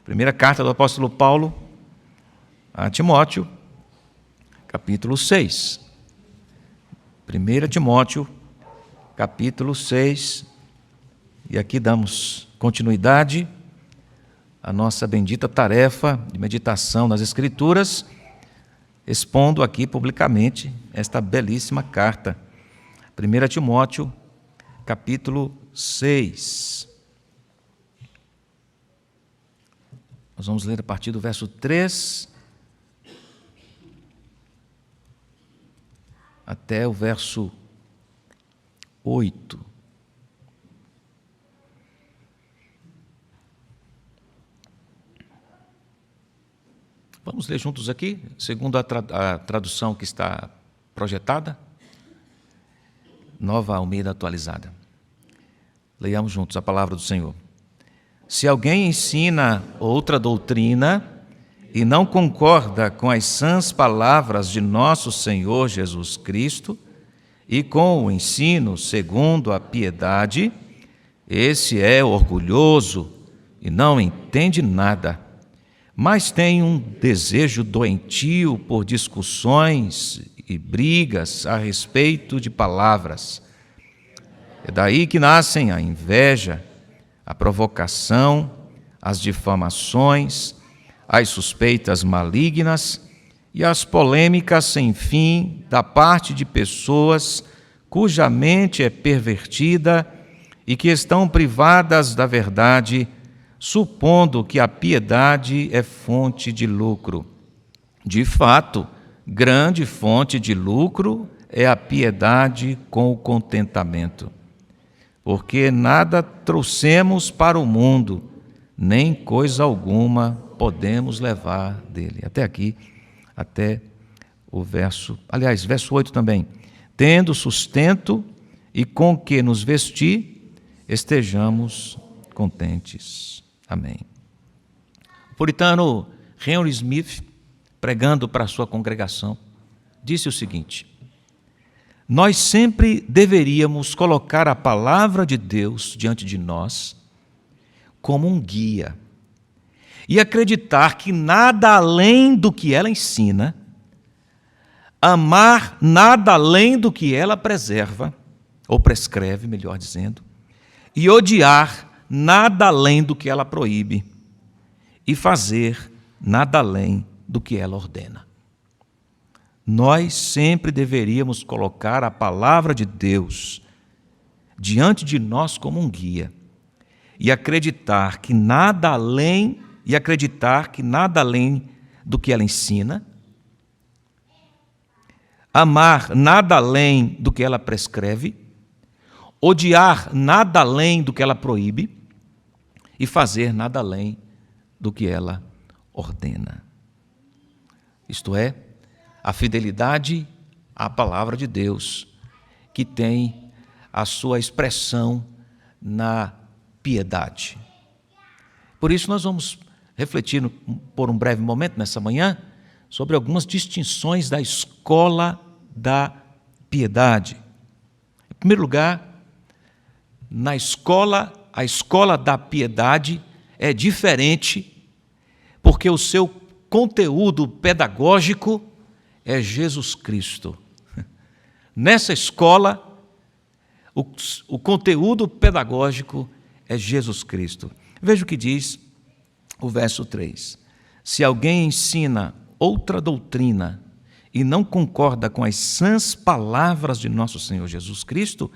Primeira carta do apóstolo Paulo a Timóteo, capítulo 6. 1 Timóteo, capítulo 6. E aqui damos continuidade à nossa bendita tarefa de meditação nas Escrituras, expondo aqui publicamente esta belíssima carta. 1 Timóteo, capítulo 6. Nós vamos ler a partir do verso 3 até o verso 8. Vamos ler juntos aqui, segundo a tradução que está projetada, Nova Almeida Atualizada. Leiamos juntos a palavra do Senhor. Se alguém ensina outra doutrina e não concorda com as sãs palavras de nosso Senhor Jesus Cristo e com o ensino segundo a piedade, esse é orgulhoso e não entende nada, mas tem um desejo doentio por discussões e brigas a respeito de palavras. É daí que nascem a inveja, a provocação, as difamações, as suspeitas malignas e as polêmicas sem fim da parte de pessoas cuja mente é pervertida e que estão privadas da verdade, supondo que a piedade é fonte de lucro. De fato, grande fonte de lucro é a piedade com o contentamento. Porque nada trouxemos para o mundo, nem coisa alguma podemos levar dele. Até aqui, até o verso 8 também. Tendo sustento e com que nos vestir, estejamos contentes. Amém. O puritano Henry Smith, pregando para a sua congregação, disse o seguinte: nós sempre deveríamos colocar a palavra de Deus diante de nós como um guia e acreditar que nada além do que ela ensina, amar nada além do que ela preserva, ou prescreve, melhor dizendo, e odiar nada além do que ela proíbe e fazer nada além do que ela ordena. Nós sempre deveríamos colocar a palavra de Deus diante de nós como um guia e acreditar que nada além do que ela ensina, amar nada além do que ela prescreve, odiar nada além do que ela proíbe e fazer nada além do que ela ordena. Isto é, a fidelidade à palavra de Deus, que tem a sua expressão na piedade. Por isso, nós vamos refletir por um breve momento nessa manhã sobre algumas distinções da escola da piedade. Em primeiro lugar, a escola da piedade é diferente porque o seu conteúdo pedagógico é Jesus Cristo. Nessa escola, o conteúdo pedagógico é Jesus Cristo. Veja o que diz o verso 3. Se alguém ensina outra doutrina e não concorda com as sãs palavras de nosso Senhor Jesus Cristo,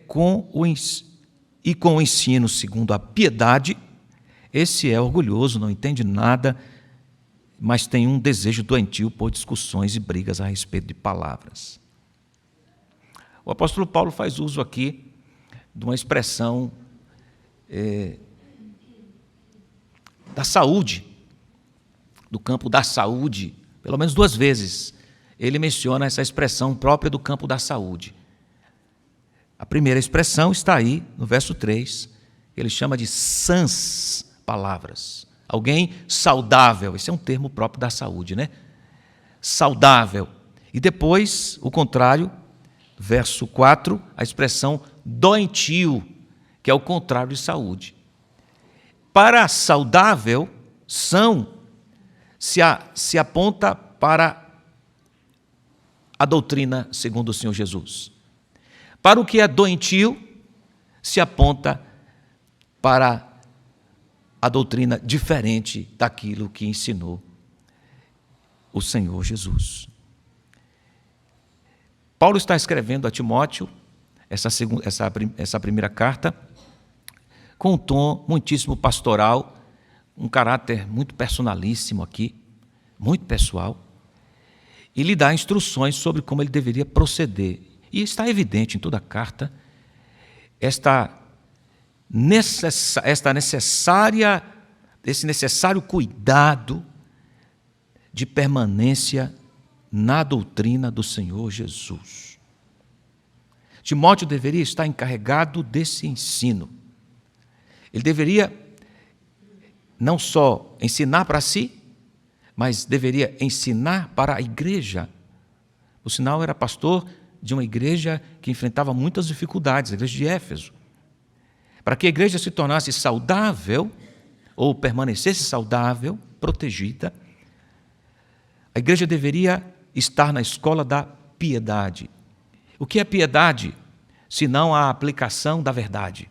com o ensino segundo a piedade, esse é orgulhoso, não entende nada, mas tem um desejo doentio por discussões e brigas a respeito de palavras. O apóstolo Paulo faz uso aqui de uma expressão da saúde, do campo da saúde, pelo menos 2 vezes ele menciona essa expressão própria do campo da saúde. A primeira expressão está aí no verso 3, ele chama de sãs palavras. Alguém saudável, esse é um termo próprio da saúde, né? Saudável. E depois, o contrário, verso 4, a expressão doentio, que é o contrário de saúde. Para saudável, são se aponta para a doutrina segundo o Senhor Jesus. Para o que é doentio, se aponta para a doutrina diferente daquilo que ensinou o Senhor Jesus. Paulo está escrevendo a Timóteo essa primeira carta com um tom muitíssimo pastoral, um caráter muito personalíssimo aqui, muito pessoal, e lhe dá instruções sobre como ele deveria proceder. E está evidente em toda a carta esse necessário cuidado de permanência na doutrina do Senhor Jesus. Timóteo deveria estar encarregado desse ensino. Ele deveria não só ensinar para si, mas deveria ensinar para a igreja. Por sinal, era pastor de uma igreja que enfrentava muitas dificuldades, a igreja de Éfeso. Para que a igreja se tornasse saudável, ou permanecesse saudável, protegida, a igreja deveria estar na escola da piedade. O que é piedade? Senão a aplicação da verdade,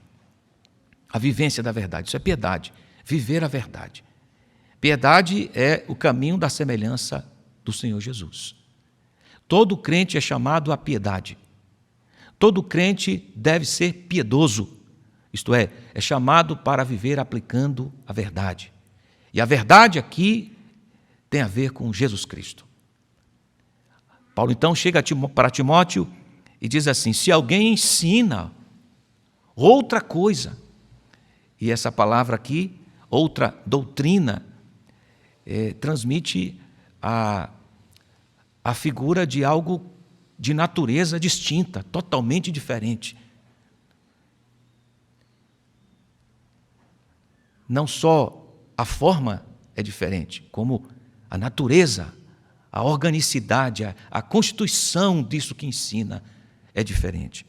a vivência da verdade. Isso é piedade, viver a verdade. Piedade é o caminho da semelhança do Senhor Jesus. Todo crente é chamado à piedade. Todo crente deve ser piedoso, isto é chamado para viver aplicando a verdade. E a verdade aqui tem a ver com Jesus Cristo. Paulo então chega para Timóteo e diz assim: se alguém ensina outra coisa, e essa palavra aqui, outra doutrina, transmite a figura de algo de natureza distinta, totalmente diferente. Não só a forma é diferente, como a natureza, a organicidade, a constituição disso que ensina é diferente.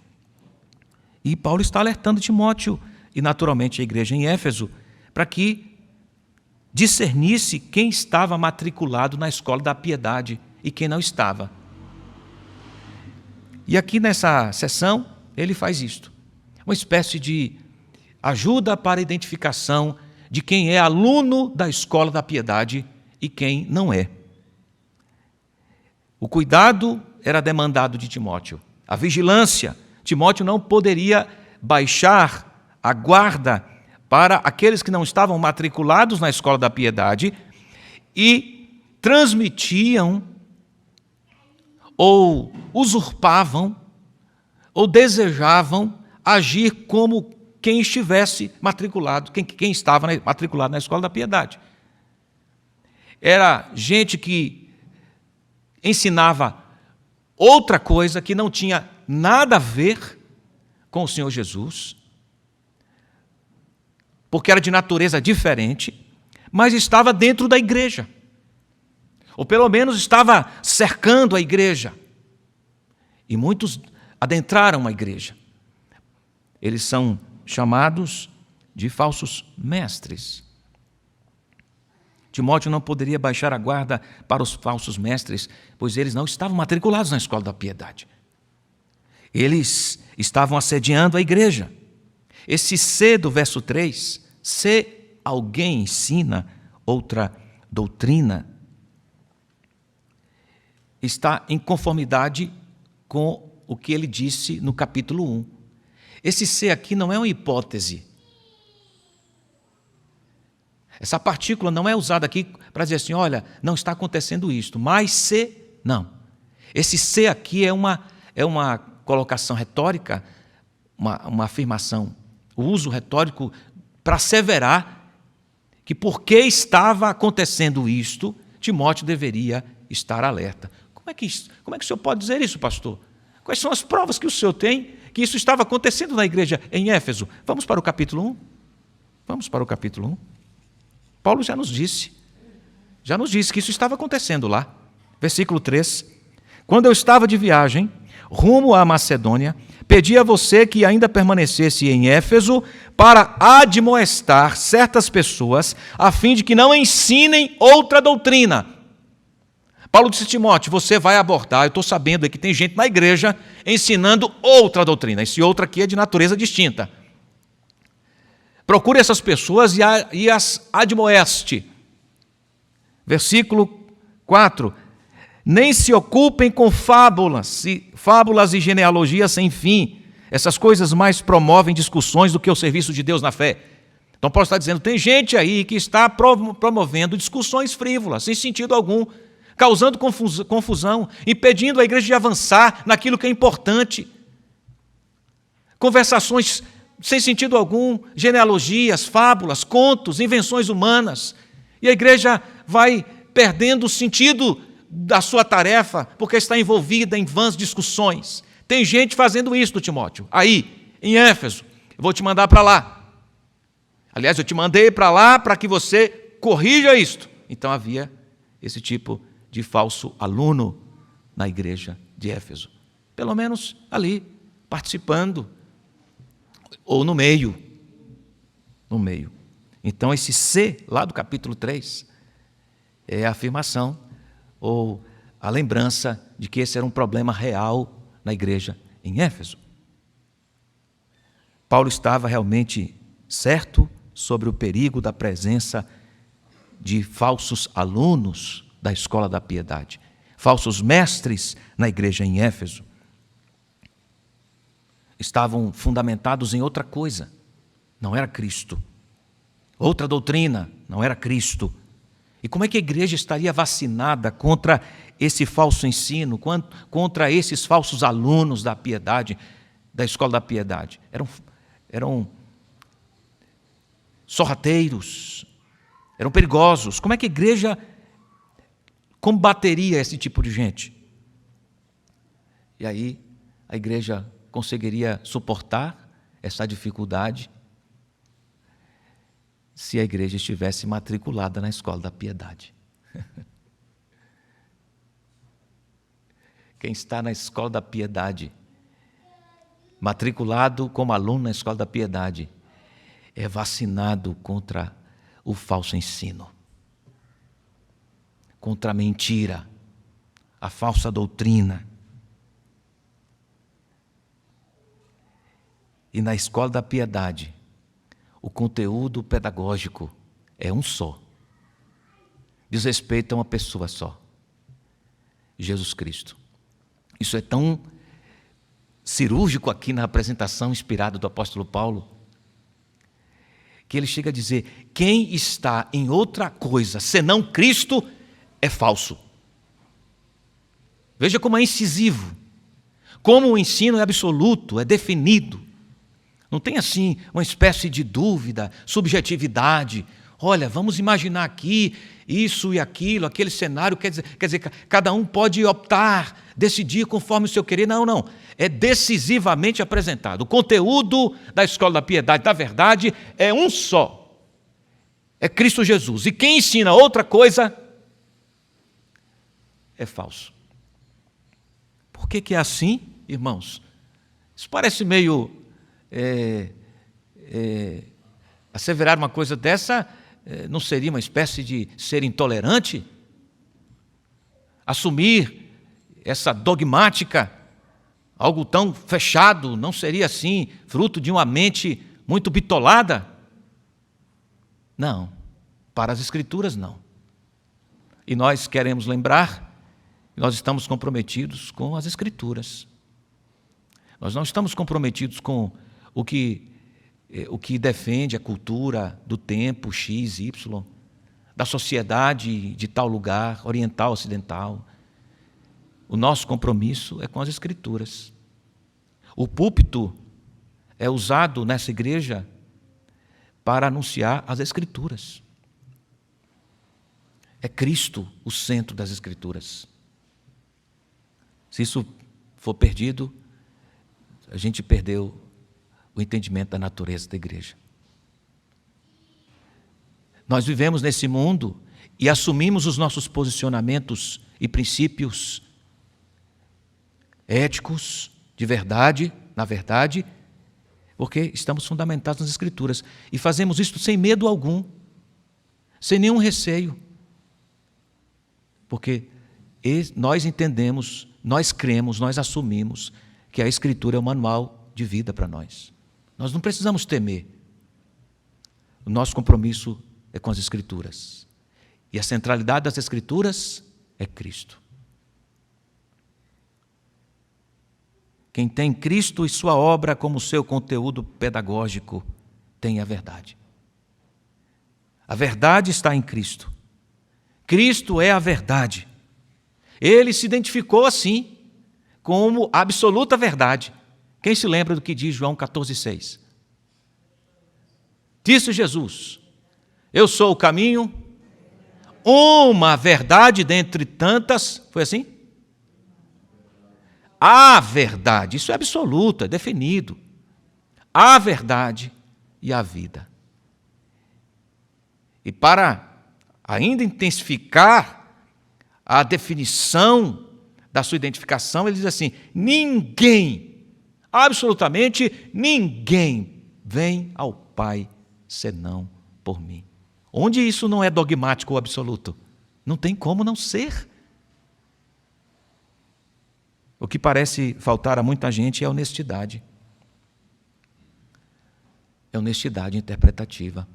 E Paulo está alertando Timóteo e, naturalmente, a igreja em Éfeso, para que discernisse quem estava matriculado na escola da piedade e quem não estava. E aqui nessa sessão, ele faz isto. Uma espécie de ajuda para a identificação de quem é aluno da escola da piedade e quem não é. O cuidado era demandado de Timóteo. A vigilância. Timóteo não poderia baixar a guarda para aqueles que não estavam matriculados na escola da piedade e transmitiam ou usurpavam ou desejavam agir como quem estivesse matriculado, quem estava matriculado na escola da piedade. Era gente que ensinava outra coisa que não tinha nada a ver com o Senhor Jesus, porque era de natureza diferente, mas estava dentro da igreja, ou pelo menos estava cercando a igreja. E muitos adentraram a igreja. Eles são chamados de falsos mestres. Timóteo não poderia baixar a guarda para os falsos mestres, pois eles não estavam matriculados na escola da piedade. Eles estavam assediando a igreja. Esse C do verso 3, se alguém ensina outra doutrina, está em conformidade com o que ele disse no capítulo 1. Esse se aqui não é uma hipótese. Essa partícula não é usada aqui para dizer assim, olha, não está acontecendo isto, mas se, não. Esse se aqui é uma colocação retórica, uma afirmação, o uso retórico para asseverar que porque estava acontecendo isto, Timóteo deveria estar alerta. Como é que o senhor pode dizer isso, pastor? Quais são as provas que o senhor tem que isso estava acontecendo na igreja em Éfeso? Vamos para o capítulo 1? Vamos para o capítulo 1. Paulo já nos disse que isso estava acontecendo lá. Versículo 3. Quando eu estava de viagem, rumo à Macedônia, pedi a você que ainda permanecesse em Éfeso para admoestar certas pessoas, a fim de que não ensinem outra doutrina. Paulo disse a Timóteo, você vai abordar, eu estou sabendo que tem gente na igreja ensinando outra doutrina. Esse outra aqui é de natureza distinta. Procure essas pessoas e as admoeste. Versículo 4. Nem se ocupem com fábulas e genealogias sem fim. Essas coisas mais promovem discussões do que o serviço de Deus na fé. Então Paulo está dizendo, tem gente aí que está promovendo discussões frívolas, sem sentido algum, causando confusão, impedindo a igreja de avançar naquilo que é importante. Conversações sem sentido algum, genealogias, fábulas, contos, invenções humanas. E a igreja vai perdendo o sentido da sua tarefa, porque está envolvida em vãs discussões. Tem gente fazendo isso, Timóteo, aí, em Éfeso. Eu vou te mandar para lá. Aliás, eu te mandei para lá para que você corrija isto. Então havia esse tipo de falso aluno na igreja de Éfeso. Pelo menos ali, participando, ou no meio. No meio. Então esse C, lá do capítulo 3, é a afirmação, ou a lembrança de que esse era um problema real na igreja em Éfeso. Paulo estava realmente certo sobre o perigo da presença de falsos alunos da escola da piedade, falsos mestres na igreja em Éfeso. Estavam fundamentados em outra coisa, não era Cristo. Outra doutrina, não era Cristo. E como é que a igreja estaria vacinada contra esse falso ensino, contra esses falsos alunos da piedade, da escola da piedade? Eram sorrateiros, eram perigosos. Como é que a igreja combateria esse tipo de gente? E aí a igreja conseguiria suportar essa dificuldade se a igreja estivesse matriculada na escola da piedade. Quem está na escola da piedade, matriculado como aluno na escola da piedade, é vacinado contra o falso ensino, contra a mentira, a falsa doutrina. E na escola da piedade, o conteúdo pedagógico é um só. Diz respeito a uma pessoa só. Jesus Cristo. Isso é tão cirúrgico aqui na apresentação inspirada do apóstolo Paulo, que ele chega a dizer, quem está em outra coisa senão Cristo é falso. Veja como é incisivo, como o ensino é absoluto, é definido. Não tem assim uma espécie de dúvida, subjetividade. Olha, vamos imaginar aqui isso e aquilo, aquele cenário, quer dizer, cada um pode optar, decidir conforme o seu querer. Não. É decisivamente apresentado. O conteúdo da escola da piedade, da verdade, é um só. É Cristo Jesus. E quem ensina outra coisa é falso. Por que é assim, irmãos? Isso parece meio... asseverar uma coisa dessa não seria uma espécie de ser intolerante? Assumir essa dogmática, algo tão fechado, não seria assim, fruto de uma mente muito bitolada? Não, para as Escrituras não. E nós queremos lembrar, nós estamos comprometidos com as Escrituras. Nós não estamos comprometidos com o que defende a cultura do tempo X, Y, da sociedade de tal lugar, oriental, ocidental. O nosso compromisso é com as Escrituras. O púlpito é usado nessa igreja para anunciar as Escrituras. É Cristo o centro das Escrituras. Se isso for perdido, a gente perdeu o entendimento da natureza da igreja. Nós vivemos nesse mundo e assumimos os nossos posicionamentos e princípios éticos, de verdade, na verdade, porque estamos fundamentados nas Escrituras. E fazemos isto sem medo algum, sem nenhum receio. Porque nós entendemos, nós cremos, nós assumimos que a Escritura é o manual de vida para nós. Nós não precisamos temer. O nosso compromisso é com as Escrituras. E a centralidade das Escrituras é Cristo. Quem tem Cristo e sua obra como seu conteúdo pedagógico tem a verdade. A verdade está em Cristo. Cristo é a verdade. Ele se identificou assim, como absoluta verdade. Quem se lembra do que diz João 14,6? Disse Jesus: eu sou o caminho, uma verdade dentre tantas. Foi assim? A verdade, isso é absoluto, é definido. A verdade e a vida. E para ainda intensificar a definição da sua identificação, ele diz assim: ninguém, absolutamente ninguém, vem ao Pai senão por mim. Onde isso não é dogmático ou absoluto? Não tem como não ser. O que parece faltar a muita gente é honestidade. É honestidade interpretativa.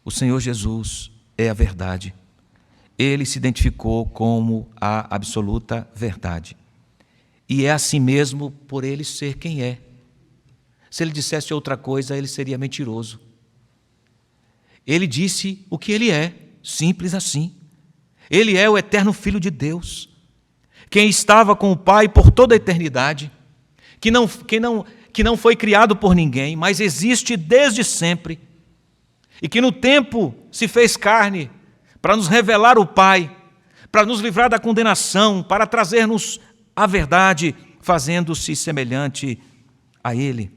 O Senhor Jesus é a verdade. Ele se identificou como a absoluta verdade. E é assim mesmo por ele ser quem é. Se ele dissesse outra coisa, ele seria mentiroso. Ele disse o que ele é, simples assim. Ele é o eterno Filho de Deus, quem estava com o Pai por toda a eternidade, que não foi criado por ninguém, mas existe desde sempre, e que no tempo se fez carne para nos revelar o Pai, para nos livrar da condenação, para trazer-nos a verdade, fazendo-se semelhantes a Ele.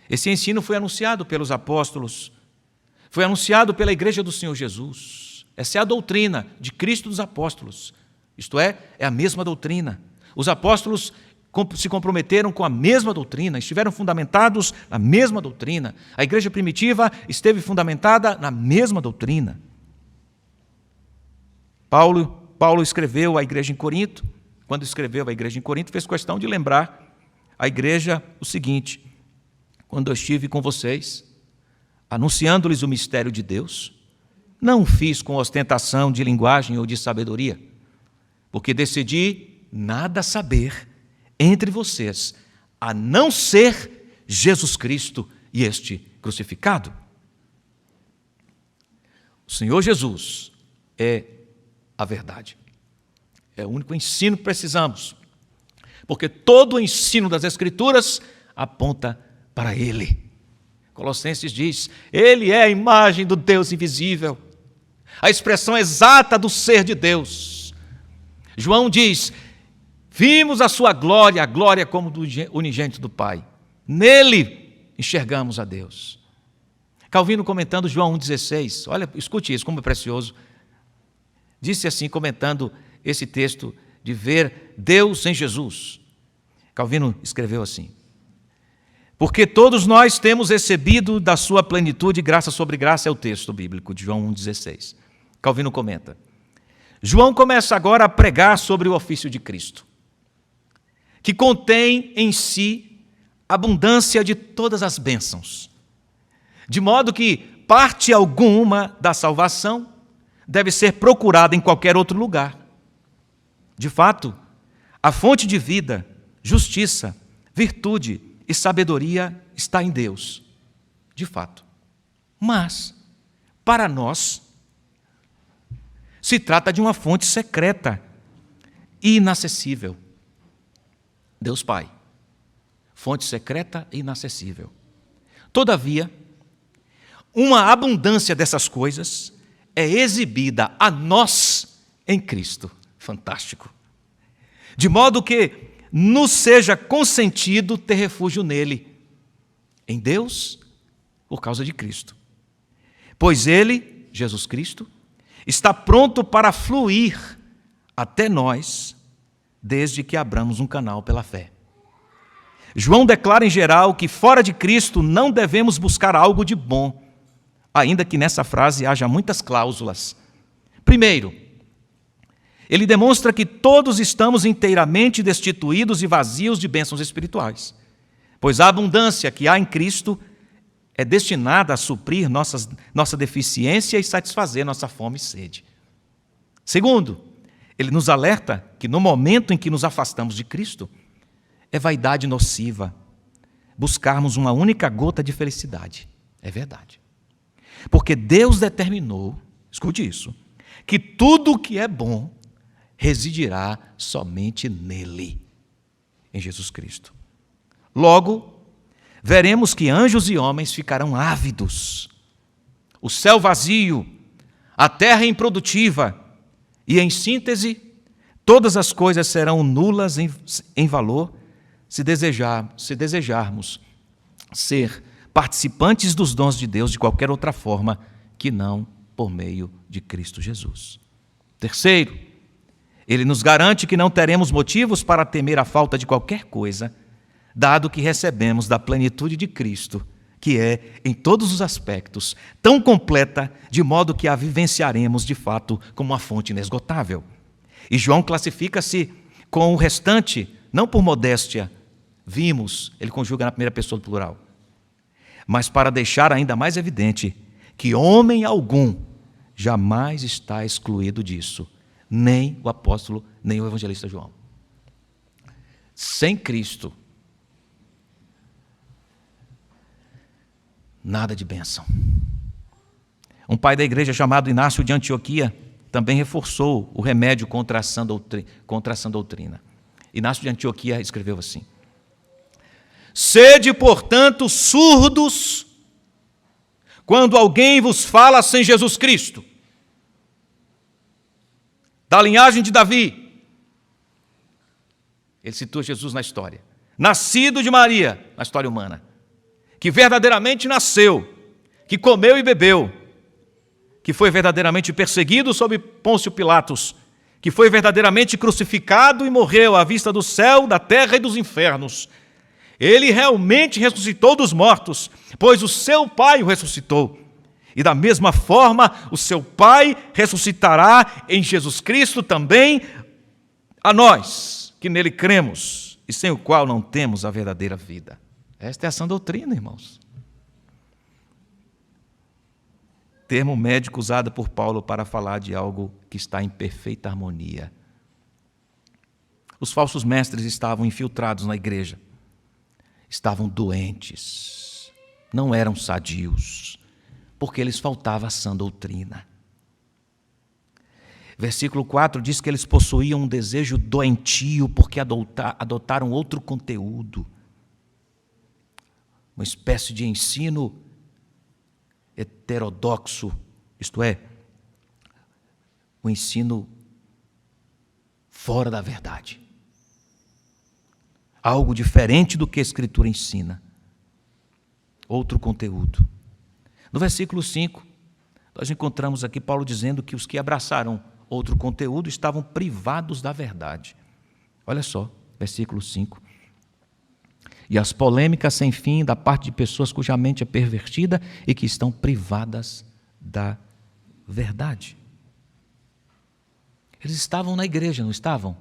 Esse ensino foi anunciado pelos apóstolos, foi anunciado pela Igreja do Senhor Jesus. Essa é a doutrina de Cristo dos apóstolos. Isto é a mesma doutrina. Os apóstolos se comprometeram com a mesma doutrina, estiveram fundamentados na mesma doutrina. A igreja primitiva esteve fundamentada na mesma doutrina. Paulo escreveu à igreja em Corinto. Quando escreveu à igreja em Corinto, fez questão de lembrar à igreja o seguinte: quando eu estive com vocês, anunciando-lhes o mistério de Deus, não fiz com ostentação de linguagem ou de sabedoria, porque decidi nada saber entre vocês, a não ser Jesus Cristo e este crucificado. O Senhor Jesus é a verdade. É o único ensino que precisamos, porque todo o ensino das Escrituras aponta para Ele. Colossenses diz: Ele é a imagem do Deus invisível, a expressão exata do ser de Deus. João diz: vimos a sua glória, a glória como do unigênito do Pai. Nele enxergamos a Deus. Calvino, comentando João 1,16, olha, escute isso, como é precioso. Disse assim, comentando esse texto de ver Deus em Jesus. Calvino escreveu assim: porque todos nós temos recebido da sua plenitude graça sobre graça, é o texto bíblico de João 1,16. Calvino comenta: João começa agora a pregar sobre o ofício de Cristo, que contém em si abundância de todas as bênçãos, de modo que parte alguma da salvação deve ser procurada em qualquer outro lugar. De fato, a fonte de vida, justiça, virtude e sabedoria está em Deus, de fato. Mas, para nós, se trata de uma fonte secreta e inacessível. Deus Pai, fonte secreta e inacessível. Todavia, uma abundância dessas coisas é exibida a nós em Cristo. Fantástico. De modo que nos seja consentido ter refúgio nele, em Deus, por causa de Cristo. Pois ele, Jesus Cristo, está pronto para fluir até nós, desde que abramos um canal pela fé. João declara em geral que fora de Cristo não devemos buscar algo de bom, ainda que nessa frase haja muitas cláusulas. Primeiro, ele demonstra que todos estamos inteiramente destituídos e vazios de bênçãos espirituais, pois a abundância que há em Cristo é destinada a suprir nossa deficiência e satisfazer nossa fome e sede. Segundo, ele nos alerta que no momento em que nos afastamos de Cristo, é vaidade nociva buscarmos uma única gota de felicidade. É verdade. Porque Deus determinou, escute isso, que tudo o que é bom residirá somente nele, em Jesus Cristo. Logo, veremos que anjos e homens ficarão ávidos, o céu vazio, a terra improdutiva, e, em síntese, todas as coisas serão nulas em valor se desejarmos ser participantes dos dons de Deus de qualquer outra forma que não por meio de Cristo Jesus. Terceiro, ele nos garante que não teremos motivos para temer a falta de qualquer coisa, dado que recebemos da plenitude de Cristo, que é, em todos os aspectos, tão completa, de modo que a vivenciaremos, de fato, como uma fonte inesgotável. E João classifica-se com o restante, não por modéstia, vimos, ele conjuga na primeira pessoa do plural, mas para deixar ainda mais evidente que homem algum jamais está excluído disso, nem o apóstolo, nem o evangelista João. Sem Cristo, nada de bênção. Um pai da igreja chamado Inácio de Antioquia também reforçou o remédio contra a sã doutrina. Inácio de Antioquia escreveu assim: sede, portanto, surdos quando alguém vos fala sem Jesus Cristo, da linhagem de Davi. Ele citou Jesus na história. Nascido de Maria, na história humana, que verdadeiramente nasceu, que comeu e bebeu, que foi verdadeiramente perseguido sob Pôncio Pilatos, que foi verdadeiramente crucificado e morreu à vista do céu, da terra e dos infernos. Ele realmente ressuscitou dos mortos, pois o seu Pai o ressuscitou. E da mesma forma, o seu Pai ressuscitará em Jesus Cristo também a nós, que nele cremos, e sem o qual não temos a verdadeira vida. Esta é a sã doutrina, irmãos. Termo médico usado por Paulo para falar de algo que está em perfeita harmonia. Os falsos mestres estavam infiltrados na igreja. Estavam doentes, não eram sadios, porque lhes faltava a sã doutrina. Versículo 4 diz que eles possuíam um desejo doentio porque adotaram outro conteúdo, uma espécie de ensino heterodoxo, isto é, um ensino fora da verdade. Algo diferente do que a Escritura ensina. Outro conteúdo. No versículo 5, nós encontramos aqui Paulo dizendo que os que abraçaram outro conteúdo estavam privados da verdade. Olha só, versículo 5. E as polêmicas sem fim da parte de pessoas cuja mente é pervertida e que estão privadas da verdade. Eles estavam na igreja, não estavam?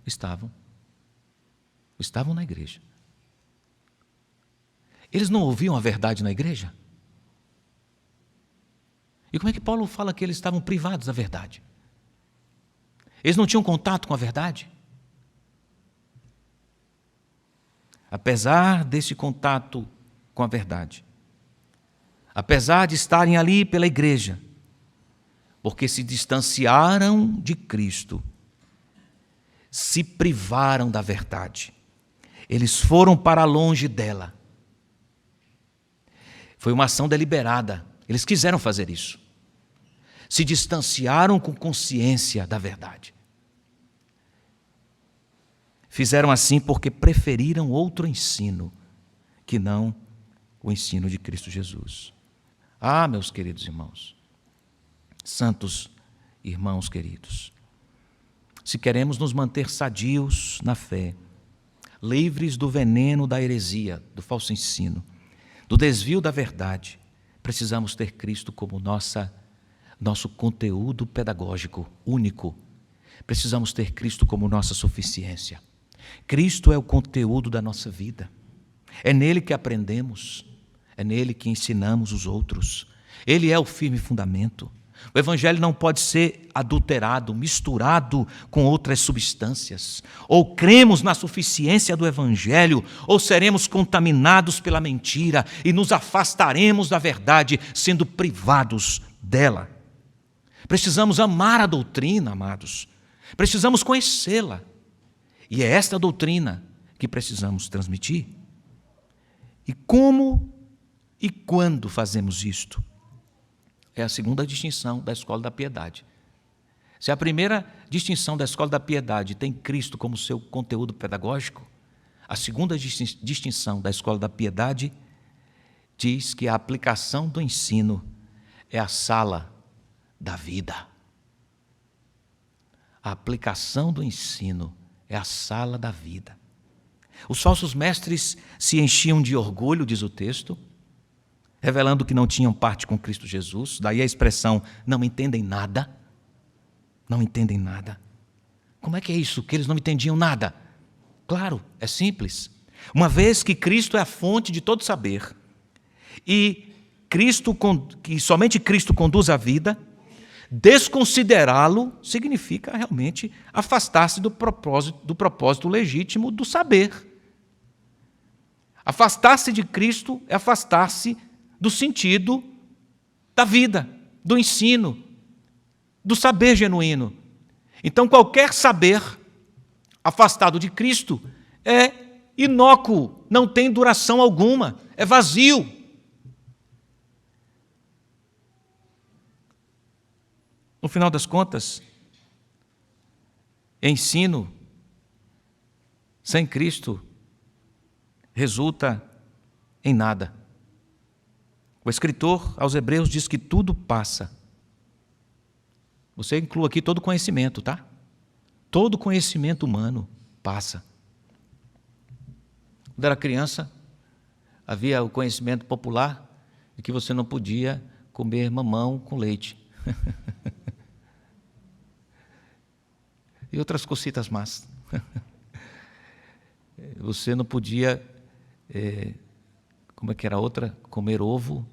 Estavam. Estavam na igreja. Eles não ouviam a verdade na igreja? E como é que Paulo fala que eles estavam privados da verdade? Eles não tinham contato com a verdade? Apesar desse contato com a verdade, apesar de estarem ali pela igreja, porque se distanciaram de Cristo, se privaram da verdade, eles foram para longe dela. Foi uma ação deliberada, eles quiseram fazer isso. Se distanciaram com consciência da verdade. Fizeram assim porque preferiram outro ensino, que não o ensino de Cristo Jesus. Ah, meus queridos irmãos, santos irmãos queridos, se queremos nos manter sadios na fé, livres do veneno da heresia, do falso ensino, do desvio da verdade, precisamos ter Cristo como nosso conteúdo pedagógico único. Precisamos ter Cristo como nossa suficiência. Cristo é o conteúdo da nossa vida. É nele que aprendemos, é nele que ensinamos os outros. Ele é o firme fundamento. O Evangelho não pode ser adulterado, misturado com outras substâncias. Ou cremos na suficiência do Evangelho, ou seremos contaminados pela mentira e nos afastaremos da verdade, sendo privados dela. Precisamos amar a doutrina, amados. Precisamos conhecê-la. E é esta doutrina que precisamos transmitir. E como e quando fazemos isto? É a segunda distinção da escola da piedade. Se a primeira distinção da escola da piedade tem Cristo como seu conteúdo pedagógico, a segunda distinção da escola da piedade diz que a aplicação do ensino é a sala da vida. A aplicação do ensino é a sala da vida. Os falsos mestres se enchiam de orgulho, diz o texto, revelando que não tinham parte com Cristo Jesus. Daí a expressão, não entendem nada. Não entendem nada. Como é que é isso? Que eles não entendiam nada? Claro, é simples. Uma vez que Cristo é a fonte de todo saber, e que somente Cristo conduz a vida, desconsiderá-lo significa realmente afastar-se do propósito legítimo do saber. Afastar-se de Cristo é afastar-se do sentido da vida, do ensino, do saber genuíno. Então, qualquer saber afastado de Cristo é inócuo, não tem duração alguma, é vazio. No final das contas, ensino sem Cristo resulta em nada. O escritor aos Hebreus diz que tudo passa. Você inclui aqui todo conhecimento, tá? Todo conhecimento humano passa. Quando era criança, havia o conhecimento popular de que você não podia comer mamão com leite. E outras cositas más. Você não podia, como é que era a outra? Comer ovo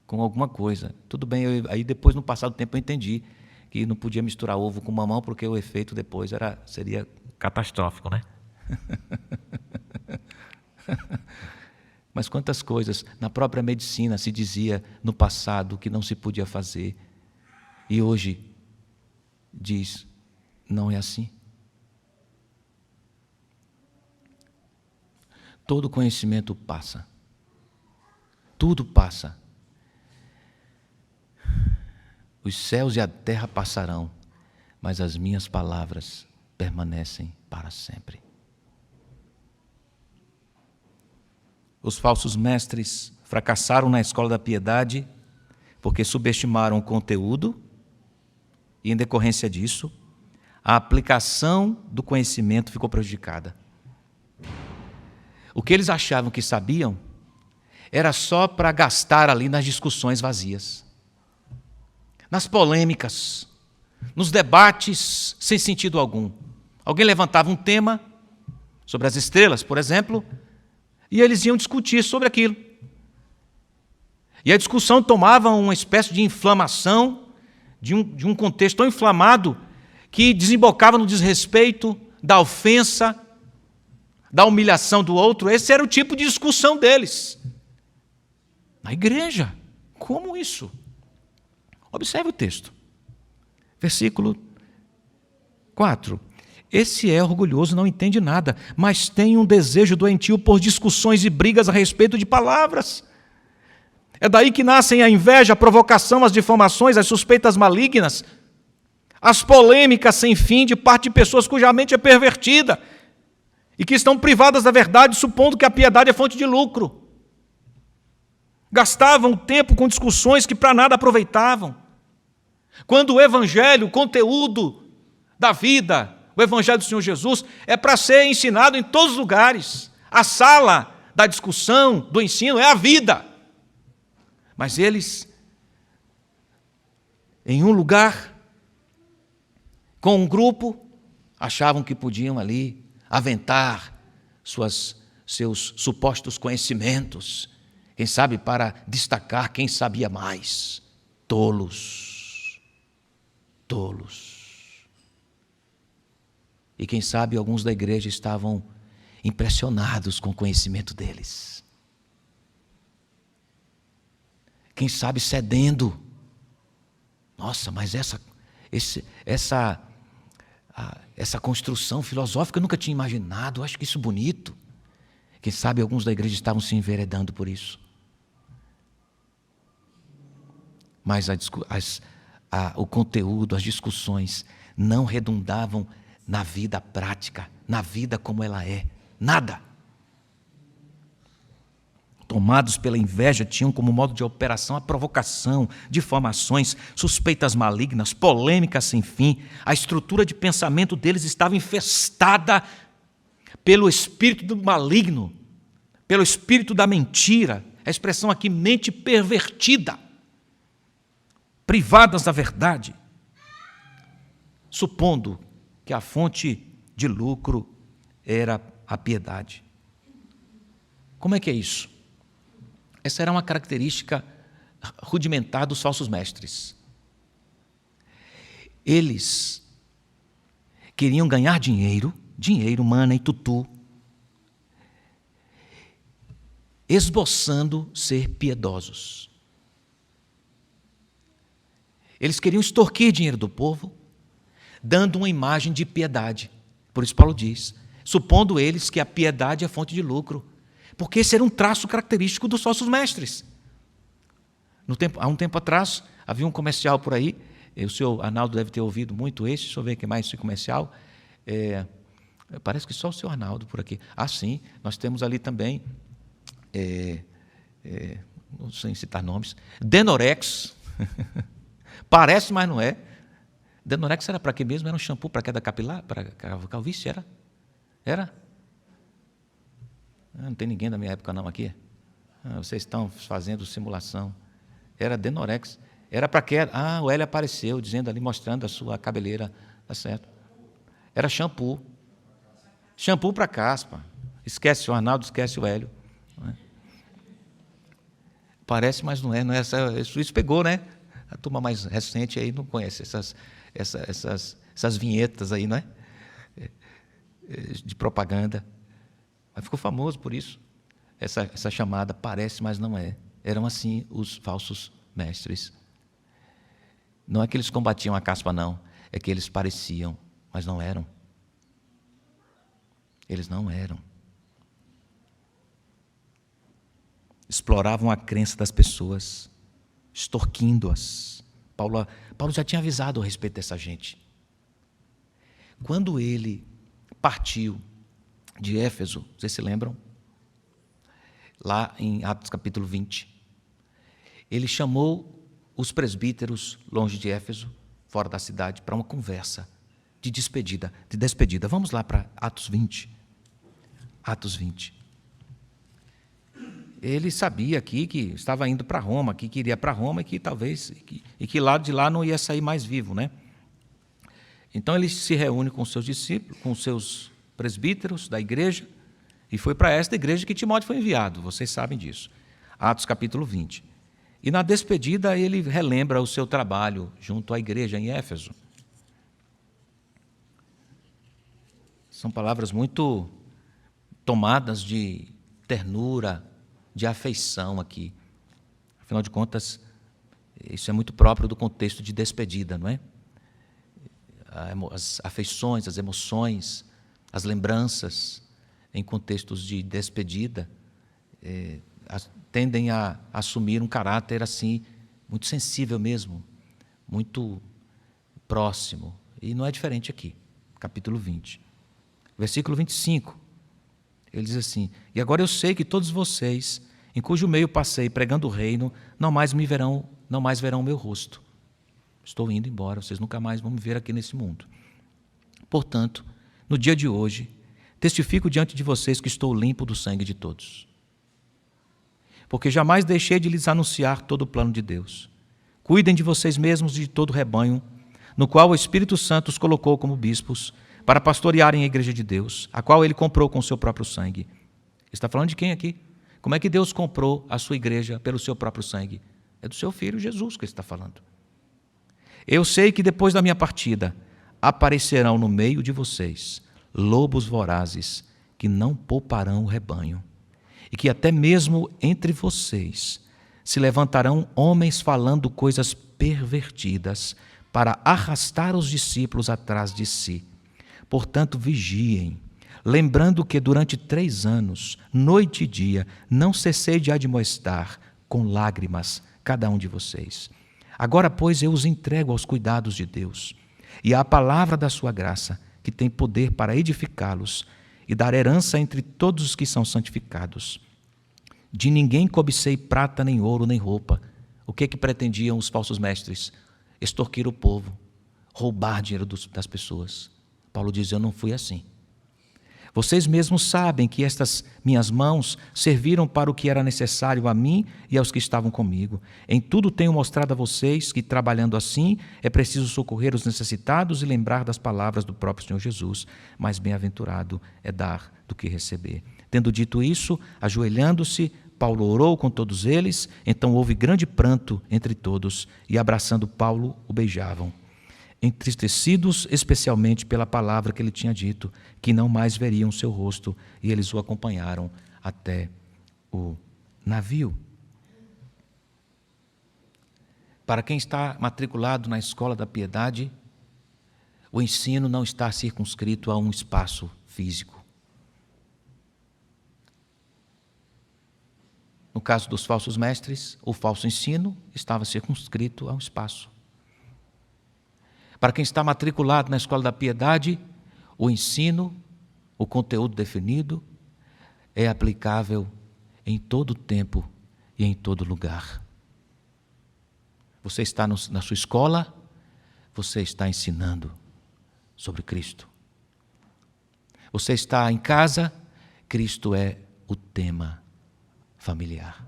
com alguma coisa. Tudo bem, aí depois, no passar do tempo, eu entendi que não podia misturar ovo com mamão, porque o efeito depois seria catastrófico, né? Mas quantas coisas na própria medicina se dizia no passado que não se podia fazer, e hoje diz, não é assim. Todo conhecimento passa. Tudo passa. Os céus e a terra passarão, mas as minhas palavras permanecem para sempre. Os falsos mestres fracassaram na escola da piedade porque subestimaram o conteúdo e, em decorrência disso, a aplicação do conhecimento ficou prejudicada. O que eles achavam que sabiam era só para gastar ali nas discussões vazias, nas polêmicas, nos debates sem sentido algum. Alguém levantava um tema sobre as estrelas, por exemplo, e eles iam discutir sobre aquilo. E a discussão tomava uma espécie de inflamação, de um contexto tão inflamado, que desembocava no desrespeito, da ofensa, da humilhação do outro. Esse era o tipo de discussão deles. Na igreja, como isso? Observe o texto. Versículo 4. Esse é orgulhoso, não entende nada, mas tem um desejo doentio por discussões e brigas a respeito de palavras. É daí que nascem a inveja, a provocação, as difamações, as suspeitas malignas, as polêmicas sem fim de parte de pessoas cuja mente é pervertida e que estão privadas da verdade, supondo que a piedade é fonte de lucro. Gastavam tempo com discussões que para nada aproveitavam. Quando o evangelho, o conteúdo da vida, o Evangelho do Senhor Jesus, é para ser ensinado em todos os lugares. A sala da discussão, do ensino, é a vida. Mas eles, em um lugar, com um grupo, achavam que podiam ali aventar seus supostos conhecimentos, quem sabe para destacar quem sabia mais. Tolos. E quem sabe alguns da igreja estavam impressionados com o conhecimento deles. Quem sabe cedendo. Nossa, mas essa construção filosófica eu nunca tinha imaginado, eu acho que isso é bonito. Quem sabe alguns da igreja estavam se enveredando por isso. Mas o conteúdo, as discussões não redundavam na vida prática, na vida como ela é. Nada. Tomados pela inveja, tinham como modo de operação a provocação, difamações, suspeitas malignas, polêmicas sem fim. A estrutura de pensamento deles estava infestada pelo espírito do maligno, pelo espírito da mentira. A expressão aqui, mente pervertida, privadas da verdade, supondo que a fonte de lucro era a piedade. Como é que é isso? Essa era uma característica rudimentar dos falsos mestres. Eles queriam ganhar dinheiro, mana e tutu, esboçando ser piedosos. Eles queriam extorquir dinheiro do povo, dando uma imagem de piedade. Por isso Paulo diz, supondo eles que a piedade é fonte de lucro, porque esse era um traço característico dos falsos mestres. Há um tempo atrás, havia um comercial por aí, o senhor Arnaldo deve ter ouvido muito esse, deixa eu ver o que mais esse comercial. Parece que só o senhor Arnaldo por aqui. Ah, sim, nós temos ali também, não sei citar nomes, Denorex, parece, mas não é. Denorex era para quê mesmo? Era um shampoo para queda capilar? Para calvície? Era? Não tem ninguém da minha época não aqui? Vocês estão fazendo simulação. Era Denorex. Era para quê? O Hélio apareceu, dizendo ali, mostrando a sua cabeleira. Tá certo. Era shampoo. Shampoo para caspa. Esquece o Arnaldo, esquece o Hélio. Não é? Parece, mas não é. Não é isso pegou, né? A turma mais recente aí não conhece essas vinhetas aí, não é? De propaganda. Mas ficou famoso por isso. Essa chamada parece, mas não é. Eram assim os falsos mestres. Não é que eles combatiam a caspa, não. É que eles pareciam, mas não eram. Eles não eram. Exploravam a crença das pessoas, extorquindo-as. Paulo já tinha avisado a respeito dessa gente. Quando ele partiu de Éfeso, vocês se lembram? Lá em Atos capítulo 20, ele chamou os presbíteros longe de Éfeso, fora da cidade, para uma conversa de despedida. Vamos lá para Atos 20. Atos 20. Ele sabia aqui que estava indo para Roma, que iria para Roma e que talvez lá de lá não ia sair mais vivo, né? Então ele se reúne com os seus discípulos, com os seus presbíteros da igreja, e foi para esta igreja que Timóteo foi enviado, vocês sabem disso. Atos capítulo 20. E na despedida ele relembra o seu trabalho junto à igreja em Éfeso. São palavras muito tomadas de ternura, de afeição aqui. Afinal de contas, isso é muito próprio do contexto de despedida, não é? As afeições, as emoções, as lembranças em contextos de despedida tendem a assumir um caráter assim, muito sensível mesmo, muito próximo. E não é diferente aqui, capítulo 20. Versículo 25, ele diz assim, e agora eu sei que todos vocês, em cujo meio passei pregando o reino, não mais verão o meu rosto. Estou indo embora, vocês nunca mais vão me ver aqui nesse mundo. Portanto, no dia de hoje, testifico diante de vocês que estou limpo do sangue de todos. Porque jamais deixei de lhes anunciar todo o plano de Deus. Cuidem de vocês mesmos e de todo o rebanho, no qual o Espírito Santo os colocou como bispos, para pastorearem a igreja de Deus, a qual ele comprou com o seu próprio sangue. Está falando de quem aqui? Como é que Deus comprou a sua igreja pelo seu próprio sangue? É do seu Filho Jesus que ele está falando. Eu sei que depois da minha partida aparecerão no meio de vocês lobos vorazes que não pouparão o rebanho, e que até mesmo entre vocês se levantarão homens falando coisas pervertidas para arrastar os discípulos atrás de si. Portanto, vigiem, lembrando que durante 3 anos, noite e dia, não cessei de admoestar com lágrimas cada um de vocês. Agora, pois, eu os entrego aos cuidados de Deus e à palavra da sua graça, que tem poder para edificá-los e dar herança entre todos os que são santificados. De ninguém cobicei prata, nem ouro, nem roupa. O que pretendiam os falsos mestres? Extorquir o povo, roubar dinheiro das pessoas. Paulo diz, eu não fui assim. Vocês mesmos sabem que estas minhas mãos serviram para o que era necessário a mim e aos que estavam comigo. Em tudo tenho mostrado a vocês que, trabalhando assim, é preciso socorrer os necessitados e lembrar das palavras do próprio Senhor Jesus. Mais bem-aventurado é dar do que receber. Tendo dito isso, ajoelhando-se, Paulo orou com todos eles. Então houve grande pranto entre todos e, abraçando Paulo, o beijavam, entristecidos especialmente pela palavra que ele tinha dito, que não mais veriam seu rosto, e eles o acompanharam até o navio. Para quem está matriculado na Escola da Piedade, o ensino não está circunscrito a um espaço físico. No caso dos falsos mestres, o falso ensino estava circunscrito a um espaço. Para quem está matriculado na Escola da Piedade, o ensino, o conteúdo definido, é aplicável em todo tempo e em todo lugar. Você está na sua escola, você está ensinando sobre Cristo. Você está em casa, Cristo é o tema familiar.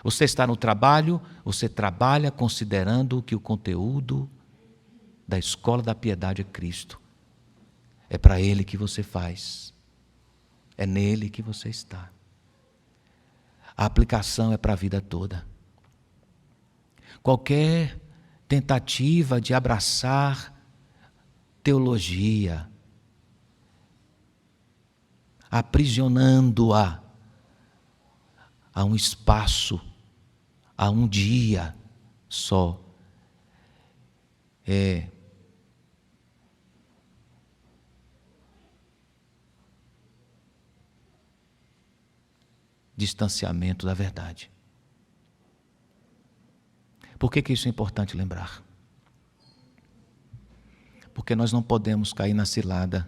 Você está no trabalho, você trabalha considerando que o conteúdo da Escola da Piedade é Cristo. É para Ele que você faz. É nele que você está. A aplicação é para a vida toda. Qualquer tentativa de abraçar teologia, aprisionando-a a um espaço, a um dia só, é distanciamento da verdade. Por que isso é importante lembrar? Porque nós não podemos cair na cilada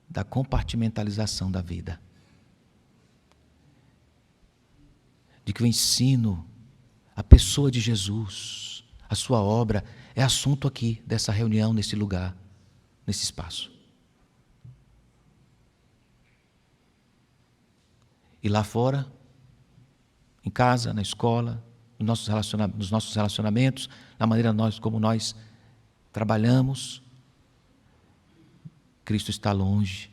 da compartimentalização da vida. De que o ensino, a pessoa de Jesus, a sua obra, é assunto aqui, dessa reunião, nesse lugar, nesse espaço. E lá fora, em casa, na escola, nos nossos relacionamentos, na maneira como nós trabalhamos, Cristo está longe.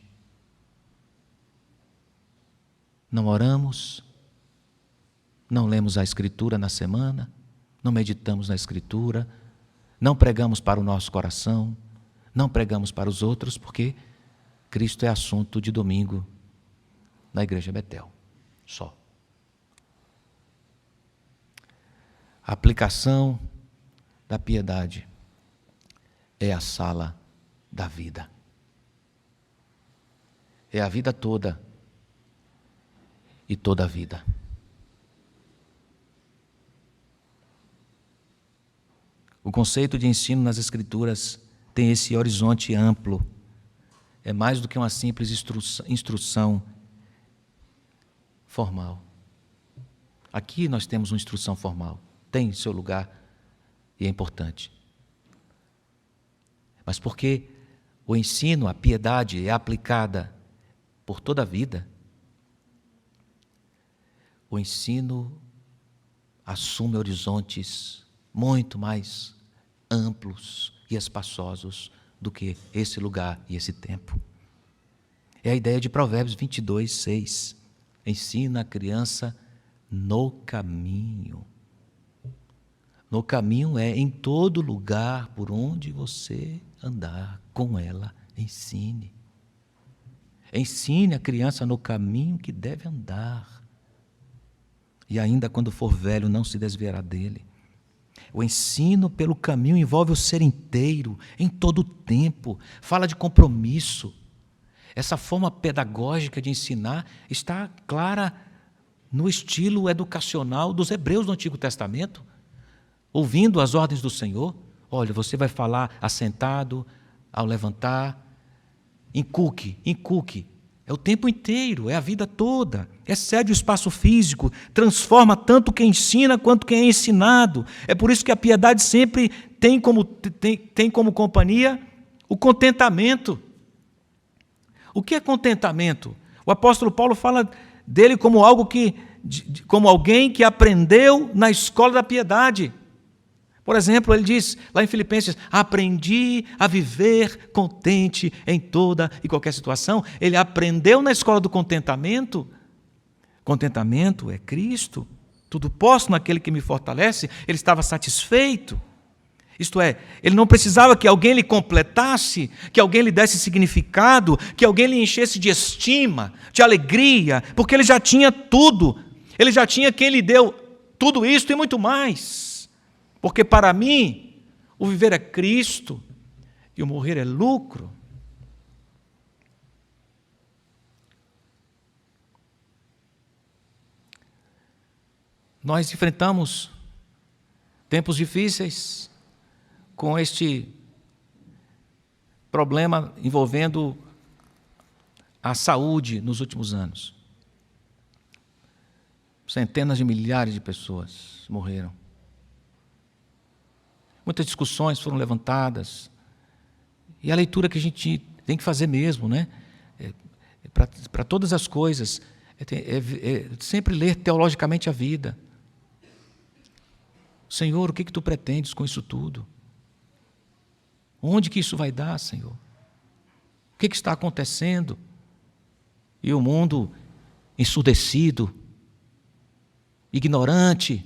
Não oramos, não lemos a Escritura na semana, não meditamos na Escritura, não pregamos para o nosso coração, não pregamos para os outros, porque Cristo é assunto de domingo na Igreja Betel. Só. A aplicação da piedade é a sala da vida. É a vida toda e toda a vida. O conceito de ensino nas Escrituras tem esse horizonte amplo. É mais do que uma simples instrução formal. Aqui nós temos uma instrução formal, tem seu lugar e é importante. mas porque o ensino, a piedade é aplicada por toda a vida, o ensino assume horizontes muito mais amplos e espaçosos do que esse lugar e esse tempo. É a ideia de Provérbios 22, 6. Ensina a criança no caminho. No caminho é em todo lugar por onde você andar, com ela, ensine. Ensine a criança no caminho que deve andar. E ainda quando for velho, não se desviará dele. O ensino pelo caminho envolve o ser inteiro, em todo o tempo. Fala de compromisso. Essa forma pedagógica de ensinar está clara no estilo educacional dos hebreus do Antigo Testamento. Ouvindo as ordens do Senhor, olha, você vai falar assentado, ao levantar, encuque. É o tempo inteiro, é a vida toda. Excede o espaço físico, transforma tanto quem ensina quanto quem é ensinado. É por isso que a piedade sempre tem como companhia o contentamento. O que é contentamento? O apóstolo Paulo fala dele como como alguém que aprendeu na escola da piedade. Por exemplo, ele diz lá em Filipenses: aprendi a viver contente em toda e qualquer situação. Ele aprendeu na escola do contentamento. Contentamento é Cristo. Tudo posso naquele que me fortalece. Ele estava satisfeito. Isto é, ele não precisava que alguém lhe completasse, que alguém lhe desse significado, que alguém lhe enchesse de estima, de alegria, porque ele já tinha tudo. Ele já tinha quem lhe deu tudo isso e muito mais. Porque para mim, o viver é Cristo e o morrer é lucro. Nós enfrentamos tempos difíceis com este problema envolvendo a saúde nos últimos anos. Centenas de milhares de pessoas morreram. Muitas discussões foram levantadas. E a leitura que a gente tem que fazer mesmo, né? Para todas as coisas, sempre ler teologicamente a vida. Senhor, o que tu pretendes com isso tudo? Onde que isso vai dar, Senhor? O que está acontecendo? E o mundo ensurdecido, ignorante,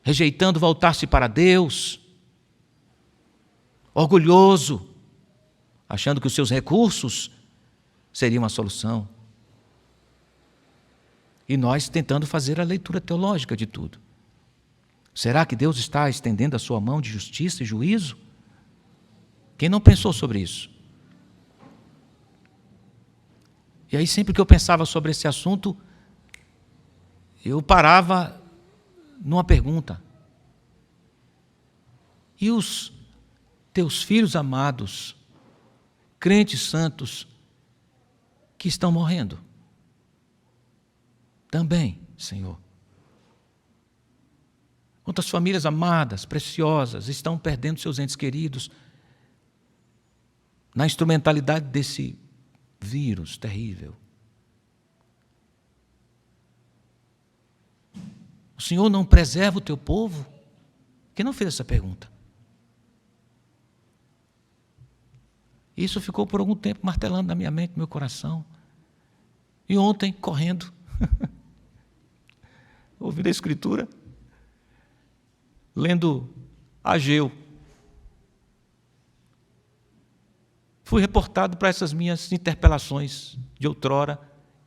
rejeitando voltar-se para Deus, orgulhoso, achando que os seus recursos seriam a solução. E nós tentando fazer a leitura teológica de tudo. Será que Deus está estendendo a sua mão de justiça e juízo? Quem não pensou sobre isso? E aí, sempre que eu pensava sobre esse assunto, eu parava numa pergunta: e os teus filhos amados, crentes santos, que estão morrendo? Também, Senhor. Quantas famílias amadas, preciosas, estão perdendo seus entes queridos na instrumentalidade desse vírus terrível? O Senhor não preserva o teu povo? Quem não fez essa pergunta? Isso ficou por algum tempo martelando na minha mente, no meu coração. E ontem, correndo, ouvindo a Escritura, lendo Ageu, fui reportado para essas minhas interpelações de outrora.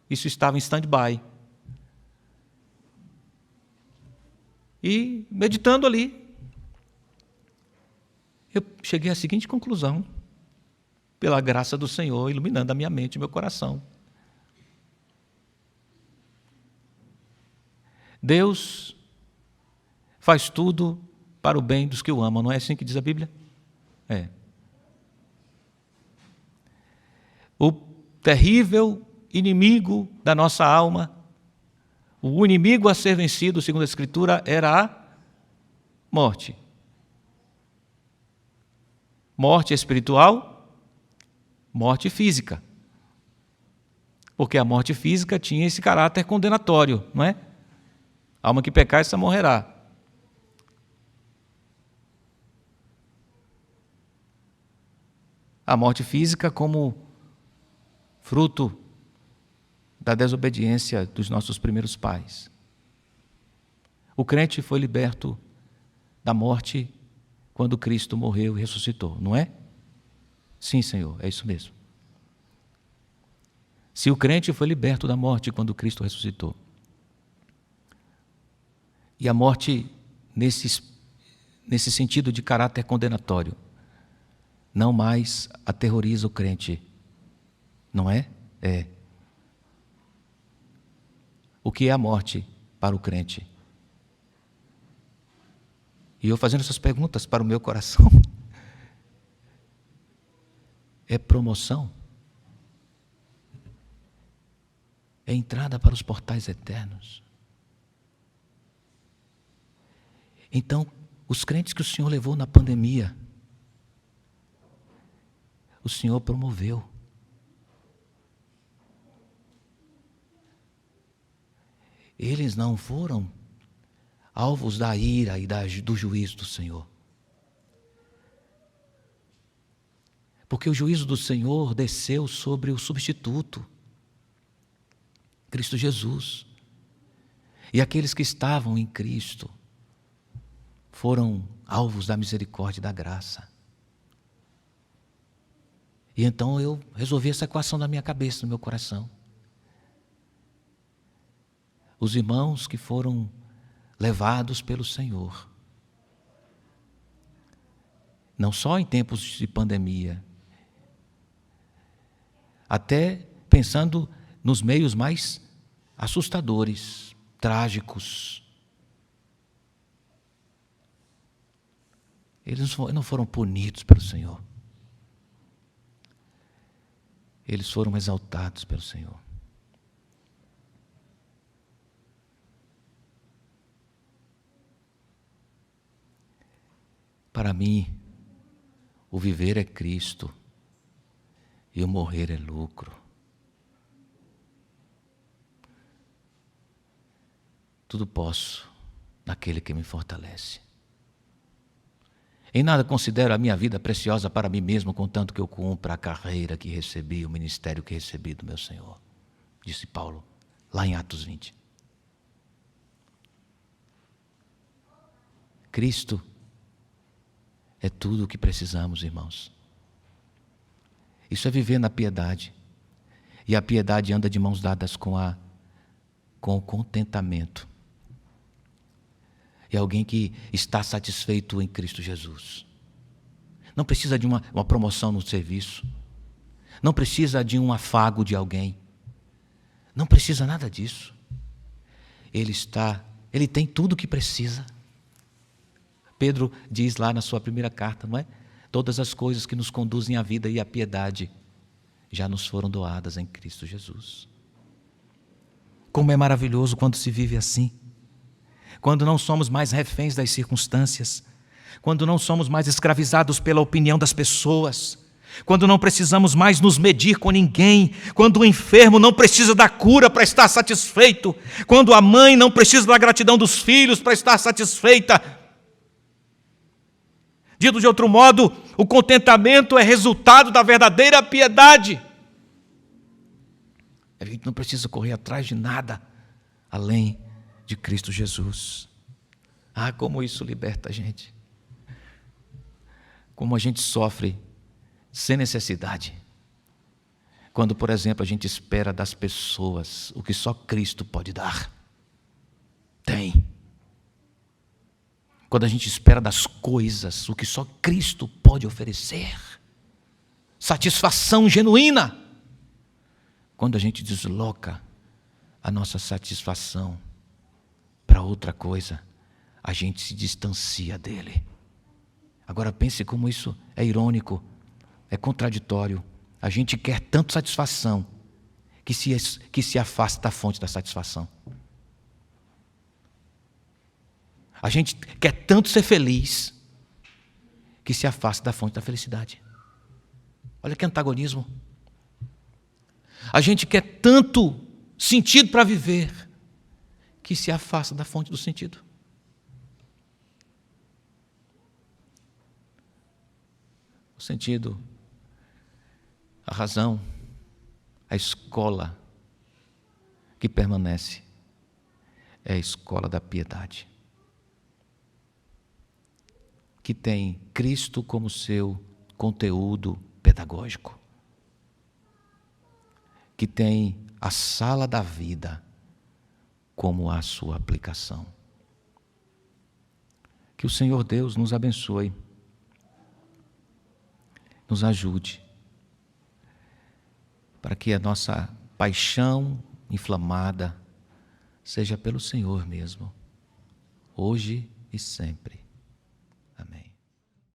Isso estava em stand-by. E, meditando ali, eu cheguei à seguinte conclusão, pela graça do Senhor, iluminando a minha mente e meu coração. Deus faz tudo para o bem dos que o amam, não é assim que diz a Bíblia? É. O terrível inimigo da nossa alma, o inimigo a ser vencido, segundo a Escritura, era a morte. Morte espiritual, morte física. Porque a morte física tinha esse caráter condenatório, não é? A alma que pecar, essa morrerá. A morte física como fruto da desobediência dos nossos primeiros pais. O crente foi liberto da morte quando Cristo morreu e ressuscitou, não é? Sim, Senhor, é isso mesmo. Se o crente foi liberto da morte quando Cristo ressuscitou, e a morte nesse sentido de caráter condenatório, não mais aterroriza o crente, não é? É. O que é a morte para o crente? E eu fazendo essas perguntas para o meu coração, é promoção? É entrada para os portais eternos? Então, os crentes que o Senhor levou na pandemia, o Senhor promoveu. Eles não foram alvos da ira e do juízo do Senhor. Porque o juízo do Senhor desceu sobre o substituto, Cristo Jesus. E aqueles que estavam em Cristo foram alvos da misericórdia e da graça. E então eu resolvi essa equação na minha cabeça, no meu coração. Os irmãos que foram levados pelo Senhor, não só em tempos de pandemia, até pensando nos meios mais assustadores, trágicos. Eles não foram punidos pelo Senhor. Eles foram exaltados pelo Senhor. Para mim, o viver é Cristo e o morrer é lucro. Tudo posso naquele que me fortalece. Em nada considero a minha vida preciosa para mim mesmo, contanto que eu cumpra a carreira que recebi, o ministério que recebi do meu Senhor, disse Paulo, lá em Atos 20. Cristo é tudo o que precisamos, irmãos. Isso é viver na piedade. E a piedade anda de mãos dadas com o contentamento. É alguém que está satisfeito em Cristo Jesus. Não precisa de uma promoção no serviço. Não precisa de um afago de alguém. Não precisa nada disso. Ele tem tudo o que precisa. Pedro diz lá na sua primeira carta, não é? Todas as coisas que nos conduzem à vida e à piedade já nos foram doadas em Cristo Jesus. Como é maravilhoso quando se vive assim. Quando não somos mais reféns das circunstâncias, quando não somos mais escravizados pela opinião das pessoas, quando não precisamos mais nos medir com ninguém, quando o enfermo não precisa da cura para estar satisfeito, quando a mãe não precisa da gratidão dos filhos para estar satisfeita. Dito de outro modo, o contentamento é resultado da verdadeira piedade. A gente não precisa correr atrás de nada além de Cristo Jesus. Ah, como isso liberta a gente. Como a gente sofre sem necessidade. Quando, por exemplo, a gente espera das pessoas o que só Cristo pode dar. Tem. Quando a gente espera das coisas o que só Cristo pode oferecer. Satisfação genuína. Quando a gente desloca a nossa satisfação para outra coisa, a gente se distancia dele. Agora pense como isso é irônico, é contraditório. A gente quer tanto satisfação que se afasta da fonte da satisfação. A gente quer tanto ser feliz que se afasta da fonte da felicidade. Olha que antagonismo. A gente quer tanto sentido para viver que se afasta da fonte do sentido. O sentido, a razão, a escola que permanece é a escola da piedade, que tem Cristo como seu conteúdo pedagógico, que tem a sala da vida como a sua aplicação. Que o Senhor Deus nos abençoe, nos ajude, para que a nossa paixão inflamada seja pelo Senhor mesmo, hoje e sempre.